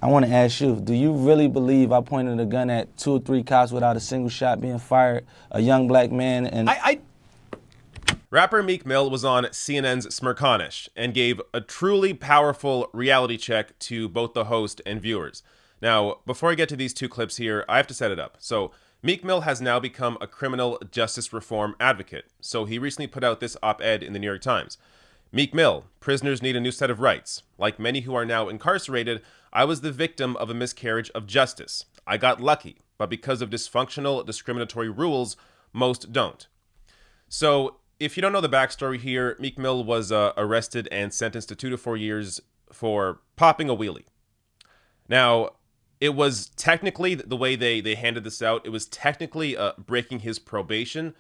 I want to ask you, do you really believe I pointed a gun at 2 or 3 cops without a single shot being fired, a young black man? And Rapper Meek Mill was on CNN's Smirconish and gave a truly powerful reality check to both the host and viewers. Now, before I get to these 2 clips here, I have to set it up. So, Meek Mill has now become a criminal justice reform advocate. So he recently put out this op-ed in the New York Times. Meek Mill, prisoners need a new set of rights. Like many who are now incarcerated, I was the victim of a miscarriage of justice. I got lucky, but because of dysfunctional, discriminatory rules, most don't. So, if you don't know the backstory here, Meek Mill was arrested and sentenced to 2 to 4 years for popping a wheelie. Now, it was technically, the way they handed this out, it was technically breaking his probation,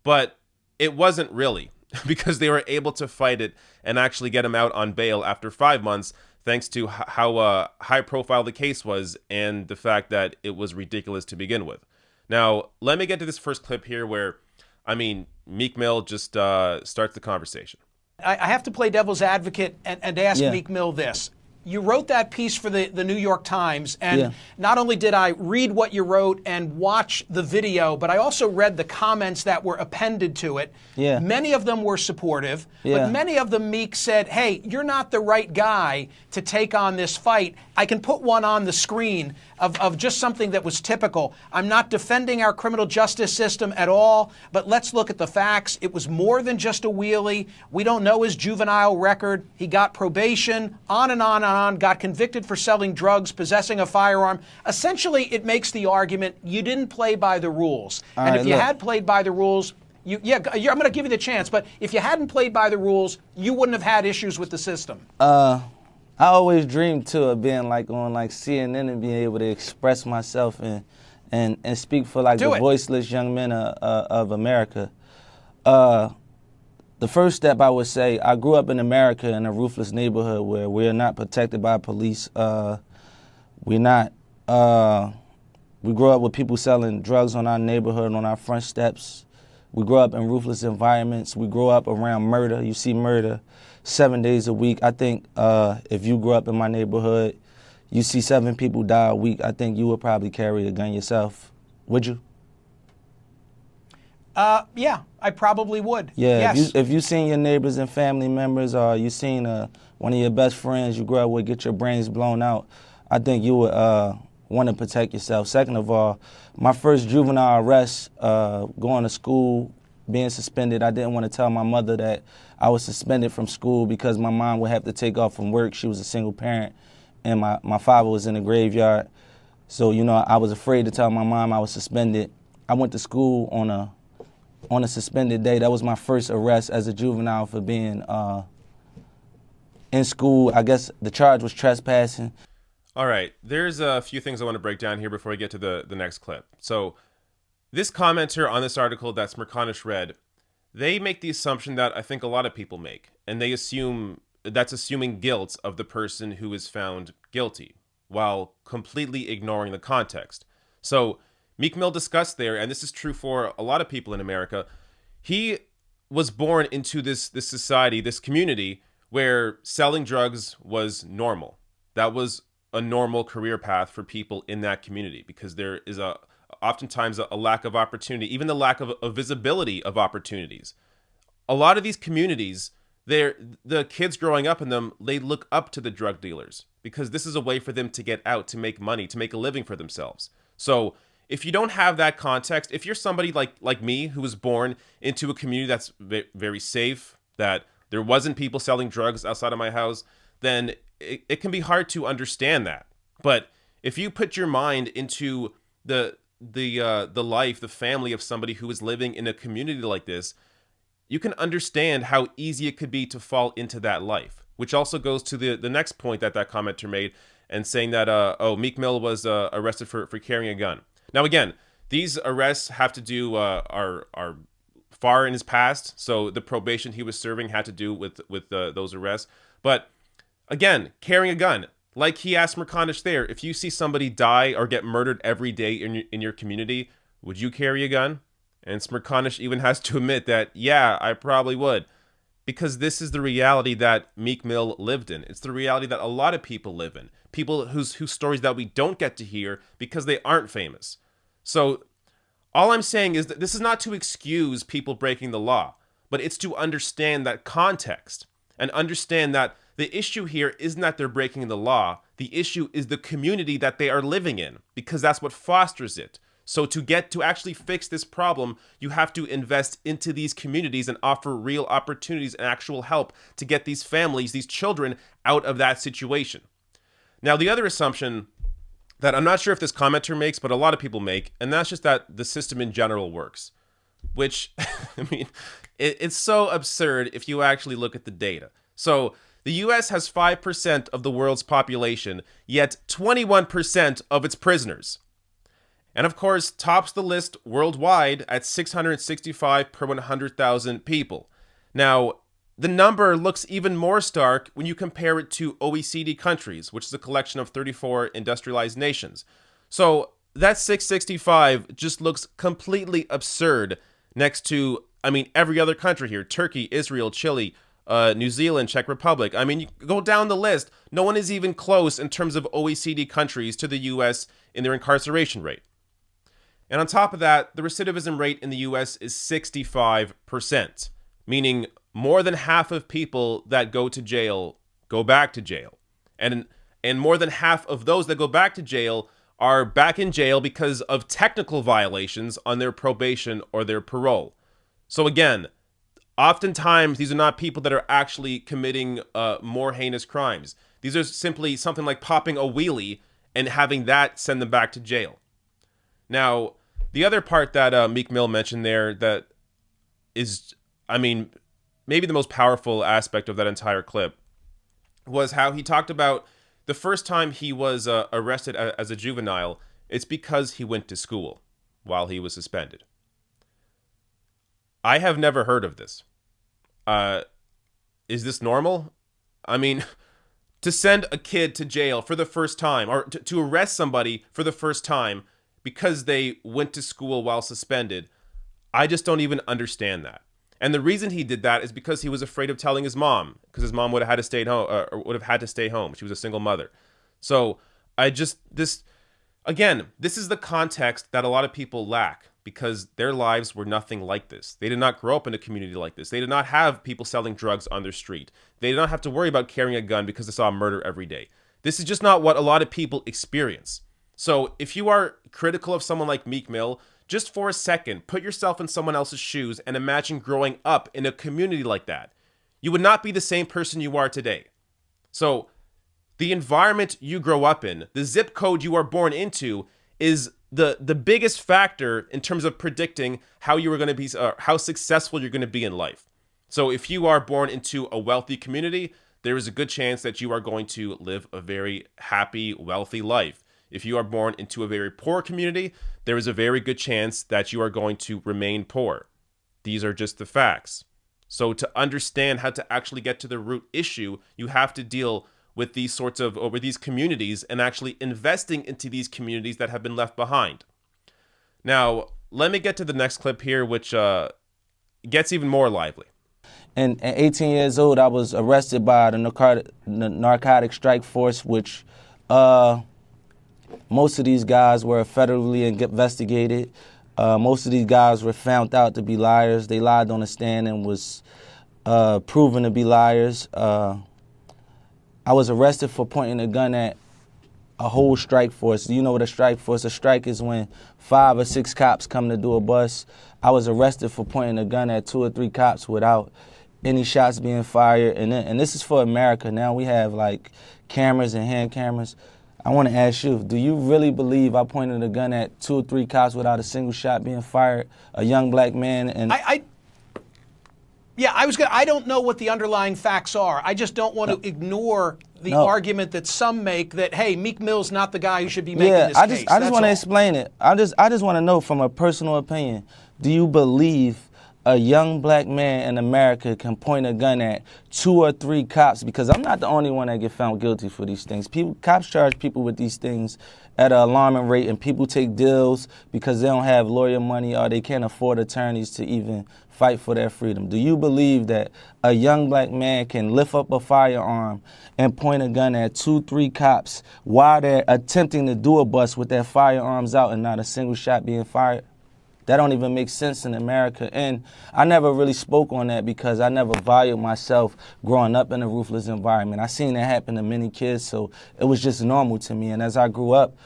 but it wasn't really, because they were able to fight it and actually get him out on bail after 5 months, thanks to how high profile the case was and the fact that it was ridiculous to begin with. Now, let me get to this first clip here where, Meek Mill just starts the conversation. I have to play devil's advocate and ask Meek Mill this. You wrote that piece for the New York Times, and not only did I read what you wrote and watch the video, but I also read the comments that were appended to it. Many of them were supportive, but many of them, Meek said, hey, you're not the right guy to take on this fight. I can put one on the screen of just something that was typical. I'm not defending our criminal justice system at all, but let's look at the facts. It was more than just a wheelie. We don't know his juvenile record. He got probation, on and on and on, got convicted for selling drugs, possessing a firearm. Essentially, it makes the argument you didn't play by the rules. And if you had played by the rules, I'm going to give you the chance, but if you hadn't played by the rules, you wouldn't have had issues with the system. I always dreamed too of being like on like CNN and being able to express myself and speak for like the voiceless young men of America. The first step I would say, I grew up in America in a ruthless neighborhood where we're not protected by police. We grew up with people selling drugs on our neighborhood, on our front steps. We grew up in ruthless environments. We grew up around murder. You see murder 7 days a week. I think if you grew up in my neighborhood, you see 7 people die a week, I think you would probably carry a gun yourself. Would you? Yeah, I probably would. Yeah, yes. if you seen your neighbors and family members, or you seen one of your best friends you grew up with get your brains blown out, I think you would want to protect yourself. Second of all, my first juvenile arrest, going to school, being suspended, I didn't want to tell my mother that I was suspended from school because my mom would have to take off from work. She was a single parent, and my father was in the graveyard. So, I was afraid to tell my mom I was suspended. I went to school on a suspended day. That was my first arrest as a juvenile for being in school. I guess the charge was trespassing. All right, there's a few things I want to break down here before I get to the next clip. So this commenter on this article that Smirconish read, they make the assumption that I think a lot of people make, and they assume that's assuming guilt of the person who is found guilty, while completely ignoring the context. So Meek Mill discussed there, and this is true for a lot of people in America, he was born into this society, this community, where selling drugs was normal. That was a normal career path for people in that community, because there is oftentimes a lack of opportunity, even the lack of a visibility of opportunities. A lot of these communities, the kids growing up in them, they look up to the drug dealers because this is a way for them to get out, to make money, to make a living for themselves. So if you don't have that context, if you're somebody like me who was born into a community that's very safe, that there wasn't people selling drugs outside of my house, then it can be hard to understand that. But if you put your mind into the life, the family of somebody who is living in a community like this, you can understand how easy it could be to fall into that life, which also goes to the next point that commenter made, and saying that, Meek Mill was arrested for carrying a gun. Now, again, these arrests have to do, are far in his past, so the probation he was serving had to do with those arrests. But again, carrying a gun, like he asked Smirconish there, if you see somebody die or get murdered every day in your community, would you carry a gun? And Smirconish even has to admit that, yeah, I probably would. because this is the reality that Meek Mill lived in. It's the reality that a lot of people live in. People whose stories that we don't get to hear because they aren't famous. So all I'm saying is that this is not to excuse people breaking the law, but it's to understand that context and understand that the issue here isn't that they're breaking the law. The issue is the community that they are living in, because that's what fosters it. So to actually fix this problem, you have to invest into these communities and offer real opportunities and actual help to get these families, these children, out of that situation. Now, the other assumption that I'm not sure if this commenter makes, but a lot of people make, and that's just that the system in general works, which, I mean, it's so absurd if you actually look at the data. So the US has 5% of the world's population, yet 21% of its prisoners. And of course, tops the list worldwide at 665 per 100,000 people. Now, the number looks even more stark when you compare it to OECD countries, which is a collection of 34 industrialized nations. So that 665 just looks completely absurd next to, I mean, every other country here: Turkey, Israel, Chile, New Zealand, Czech Republic. I mean, you go down the list. No one is even close in terms of OECD countries to the US in their incarceration rate. And on top of that, the recidivism rate in the US is 65%, meaning more than half of people that go to jail go back to jail. And more than half of those that go back to jail are back in jail because of technical violations on their probation or their parole. So again, oftentimes these are not people that are actually committing more heinous crimes. These are simply something like popping a wheelie and having that send them back to jail. Now, the other part that Meek Mill mentioned there that is, I mean, maybe the most powerful aspect of that entire clip was how he talked about the first time he was arrested as a juvenile, it's because he went to school while he was suspended. I have never heard of this. Is this normal? I mean, to send a kid to jail for the first time, or to arrest somebody for the first time because they went to school while suspended, I just don't even understand that. And the reason he did that is because he was afraid of telling his mom, because his mom would have had to stay at home, or would have had to stay home. She was a single mother. So this is the context that a lot of people lack, because their lives were nothing like this. They did not grow up in a community like this. They did not have people selling drugs on their street. They did not have to worry about carrying a gun because they saw murder every day. This is just not what a lot of people experience. So if you are critical of someone like Meek Mill, just for a second, put yourself in someone else's shoes and imagine growing up in a community like that. You would not be the same person you are today. So the environment you grow up in, the zip code you are born into, is the biggest factor in terms of predicting how you are going to be, how successful you're going to be in life. So if you are born into a wealthy community, there is a good chance that you are going to live a very happy, wealthy life. If you are born into a very poor community, there is a very good chance that you are going to remain poor. These are just the facts. So to understand how to actually get to the root issue, you have to deal with these sorts of, over these communities, and actually investing into these communities that have been left behind. Now, let me get to the next clip here, which gets even more lively. And at 18 years old, I was arrested by the narcotic strike force, which most of these guys were federally investigated. Most of these guys were found out to be liars. They lied on the stand and was proven to be liars. I was arrested for pointing a gun at a whole strike force. Do you know what a strike force? A strike is when 5 or 6 cops come to do a bust. I was arrested for pointing a gun at 2 or 3 cops without any shots being fired. And this is for America. Now we have like cameras and hand cameras. I want to ask you, do you really believe I pointed a gun at 2 or 3 cops without a single shot being fired? A young black man and I don't know what the underlying facts are. I just don't want to ignore the argument that some make that, hey, Meek Mill's not the guy who should be making this case. I just want to explain it. I just want to know from a personal opinion, do you believe a young black man in America can point a gun at 2 or 3 cops, because I'm not the only one that get found guilty for these things. Cops charge people with these things at an alarming rate, and people take deals because they don't have lawyer money or they can't afford attorneys to even fight for their freedom. Do you believe that a young black man can lift up a firearm and point a gun at 2, 3 cops while they're attempting to do a bust with their firearms out and not a single shot being fired? That don't even make sense in America. And I never really spoke on that because I never valued myself growing up in a ruthless environment. I seen that happen to many kids, so it was just normal to me. And as I grew up,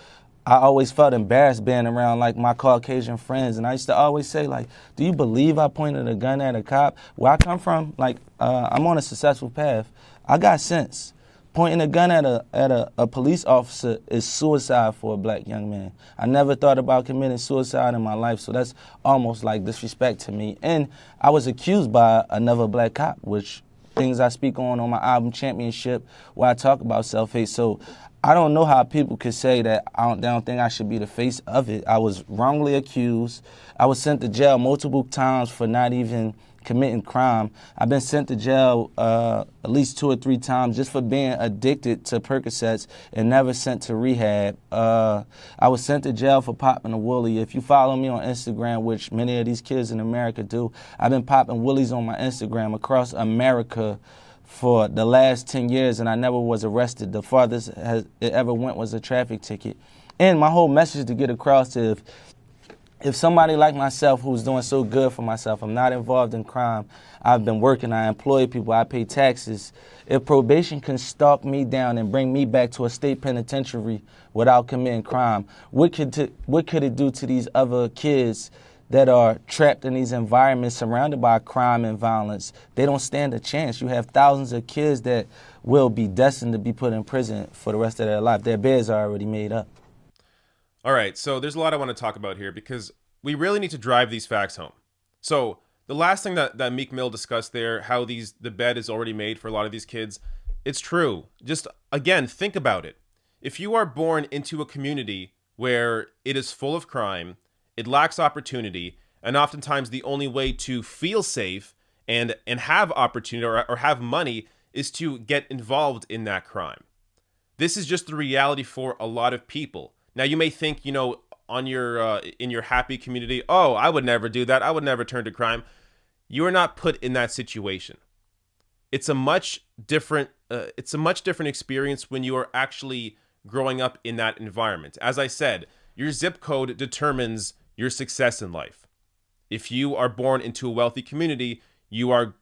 I always felt embarrassed being around like my Caucasian friends. And I used to always say, like, do you believe I pointed a gun at a cop? Where I come from, like, I'm on a successful path. I got sense. Pointing a gun at a police officer is suicide for a black young man. I never thought about committing suicide in my life, so that's almost like disrespect to me. And I was accused by another black cop, which things I speak on my album Championship, where I talk about self-hate. So I don't know how people could say that they don't think I should be the face of it. I was wrongly accused. I was sent to jail multiple times for not even committing crime. I've been sent to jail at least 2 or 3 times just for being addicted to Percocets and never sent to rehab. I was sent to jail for popping a Wooly. If you follow me on Instagram, which many of these kids in America do, I've been popping Woolies on my Instagram across America for the last 10 years, and I never was arrested. The farthest it ever went was a traffic ticket. And my whole message to get across is, if somebody like myself who's doing so good for myself, I'm not involved in crime, I've been working, I employ people, I pay taxes, if probation can stalk me down and bring me back to a state penitentiary without committing crime, what could it do to these other kids that are trapped in these environments surrounded by crime and violence? They don't stand a chance. You have thousands of kids that will be destined to be put in prison for the rest of their life. Their beds are already made up. All right, so there's a lot I want to talk about here because we really need to drive these facts home. So the last thing that Meek Mill discussed there, how the bed is already made for a lot of these kids, it's true. Just, again, think about it. If you are born into a community where it is full of crime, it lacks opportunity, and oftentimes the only way to feel safe and have opportunity or have money is to get involved in that crime. This is just the reality for a lot of people. Now, you may think, on your in your happy community, oh, I would never do that. I would never turn to crime. You are not put in that situation. It's a much different experience when you are actually growing up in that environment. As I said, your zip code determines your success in life. If you are born into a wealthy community, you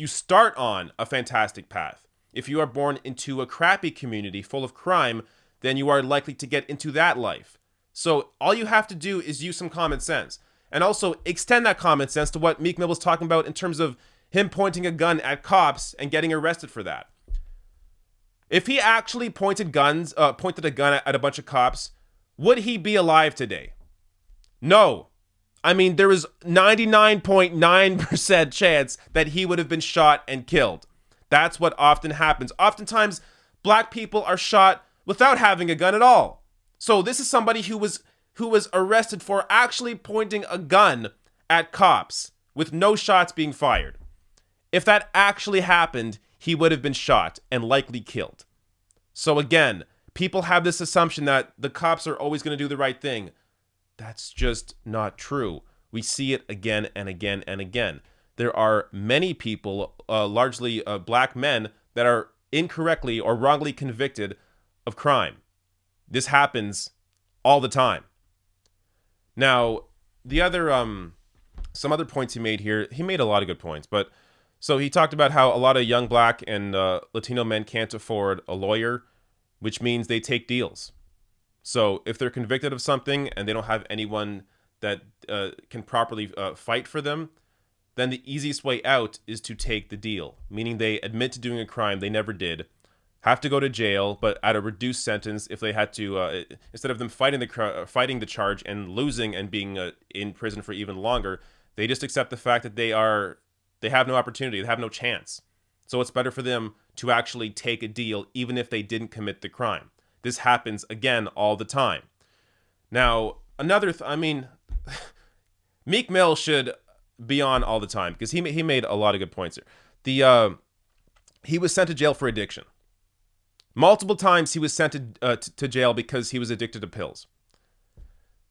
start on a fantastic path. If you are born into a crappy community full of crime, then you are likely to get into that life. So all you have to do is use some common sense. And also extend that common sense to what Meek Mill was talking about in terms of him pointing a gun at cops and getting arrested for that. If he actually pointed a gun at a bunch of cops, would he be alive today? No. I mean, there is 99.9% chance that he would have been shot and killed. That's what often happens. Oftentimes, black people are shot without having a gun at all. So this is somebody who was arrested for actually pointing a gun at cops with no shots being fired. If that actually happened, he would have been shot and likely killed. So again, people have this assumption that the cops are always going to do the right thing. That's just not true. We see it again and again and again. There are many people, largely black men, that are incorrectly or wrongly convicted of crime. This happens all the time. Now, the other, some other points he made here, he made a lot of good points, but so he talked about how a lot of young black and Latino men can't afford a lawyer, which means they take deals. So if they're convicted of something and they don't have anyone that can properly fight for them, then the easiest way out is to take the deal, meaning they admit to doing a crime they never did, have to go to jail, but at a reduced sentence if they had to, instead of them fighting the charge and losing and being in prison for even longer, they just accept the fact that they have no opportunity, they have no chance. So it's better for them to actually take a deal even if they didn't commit the crime. This happens, again, all the time. Now, Meek Mill should beyond all the time, because he made a lot of good points here. He was sent to jail for addiction. Multiple times he was sent to jail because he was addicted to pills.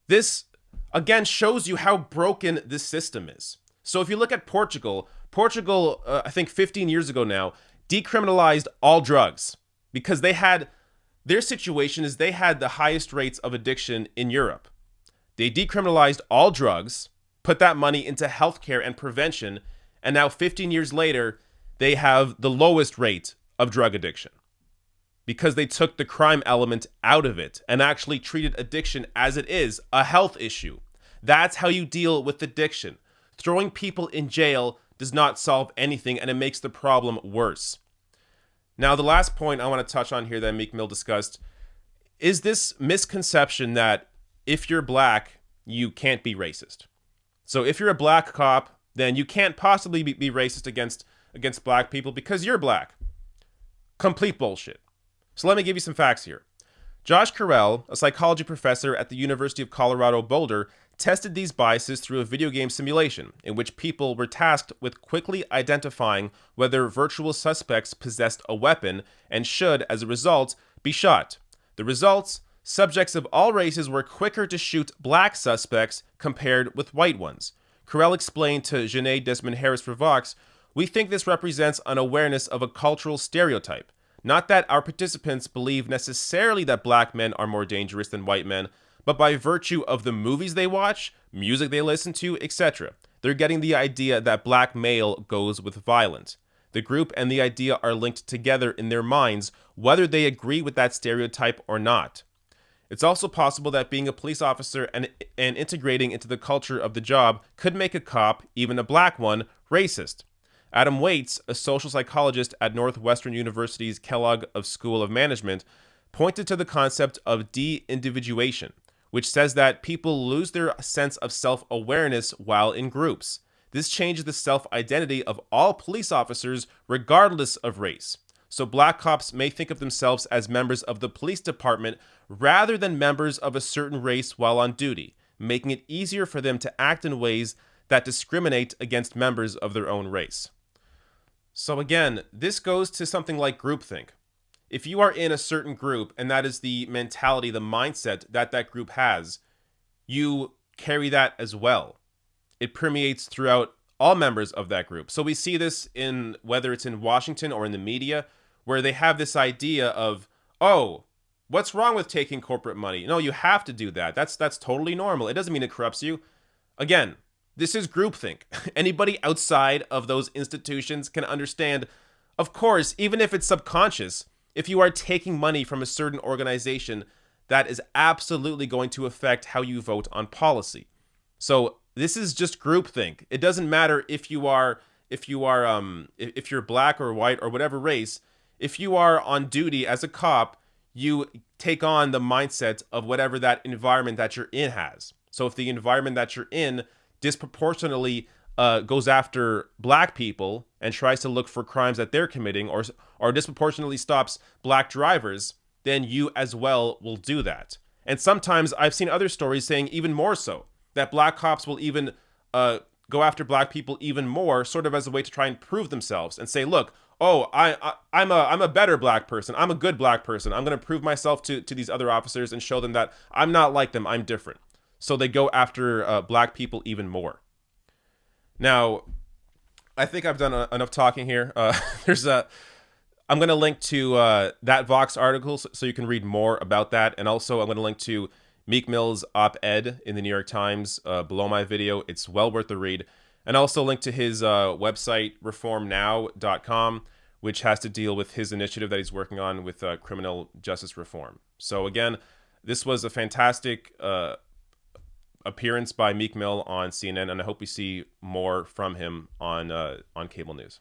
This, again, shows you how broken this system is. So if you look at Portugal, I think 15 years ago now, decriminalized all drugs because their situation is they had the highest rates of addiction in Europe. They decriminalized all drugs, put that money into healthcare and prevention, and now 15 years later, they have the lowest rate of drug addiction because they took the crime element out of it and actually treated addiction as it is, a health issue. That's how you deal with addiction. Throwing people in jail does not solve anything, and it makes the problem worse. Now, the last point I want to touch on here that Meek Mill discussed is this misconception that if you're black, you can't be racist. So if you're a black cop, then you can't possibly be racist against black people because you're black. Complete bullshit. So let me give you some facts here. Josh Carell, a psychology professor at the University of Colorado Boulder, tested these biases through a video game simulation in which people were tasked with quickly identifying whether virtual suspects possessed a weapon and should, as a result, be shot. The results: subjects of all races were quicker to shoot black suspects compared with white ones. Carell explained to Janae Desmond Harris for Vox, "We think this represents an awareness of a cultural stereotype. Not that our participants believe necessarily that black men are more dangerous than white men, but by virtue of the movies they watch, music they listen to, etc. They're getting the idea that black male goes with violent. The group and the idea are linked together in their minds, whether they agree with that stereotype or not. It's also possible that being a police officer and integrating into the culture of the job could make a cop, even a black one, racist." Adam Waits, a social psychologist at Northwestern University's Kellogg School of Management, pointed to the concept of de-individuation, which says that people lose their sense of self-awareness while in groups. This changes the self-identity of all police officers regardless of race. So black cops may think of themselves as members of the police department rather than members of a certain race while on duty, making it easier for them to act in ways that discriminate against members of their own race. So again, this goes to something like groupthink. If you are in a certain group and that is the mentality, the mindset that that group has, you carry that as well. It permeates throughout all members of that group. So we see this in, whether it's in Washington or in the media, where they have this idea of, oh, what's wrong with taking corporate money? No, you have to do that. That's totally normal. It doesn't mean it corrupts you. Again, this is groupthink. Anybody outside of those institutions can understand, of course, even if it's subconscious, if you are taking money from a certain organization, that is absolutely going to affect how you vote on policy. So this is just groupthink. It doesn't matter if you're black or white or whatever race. If you are on duty as a cop, you take on the mindset of whatever that environment that you're in has. So if the environment that you're in disproportionately goes after black people and tries to look for crimes that they're committing, or disproportionately stops black drivers, then you as well will do that. And sometimes I've seen other stories saying even more so, that black cops will even go after black people even more, sort of as a way to try and prove themselves and say, look, oh, I'm a better black person. I'm a good black person. I'm going to prove myself to these other officers and show them that I'm not like them. I'm different. So they go after black people even more. Now, I think I've done enough talking here. I'm going to link to that Vox article so you can read more about that. And also I'm going to link to Meek Mill's op-ed in the New York Times below my video. It's well worth the read. And also link to his website, reformnow.com, which has to deal with his initiative that he's working on with criminal justice reform. So again, this was a fantastic appearance by Meek Mill on CNN, and I hope we see more from him on cable news.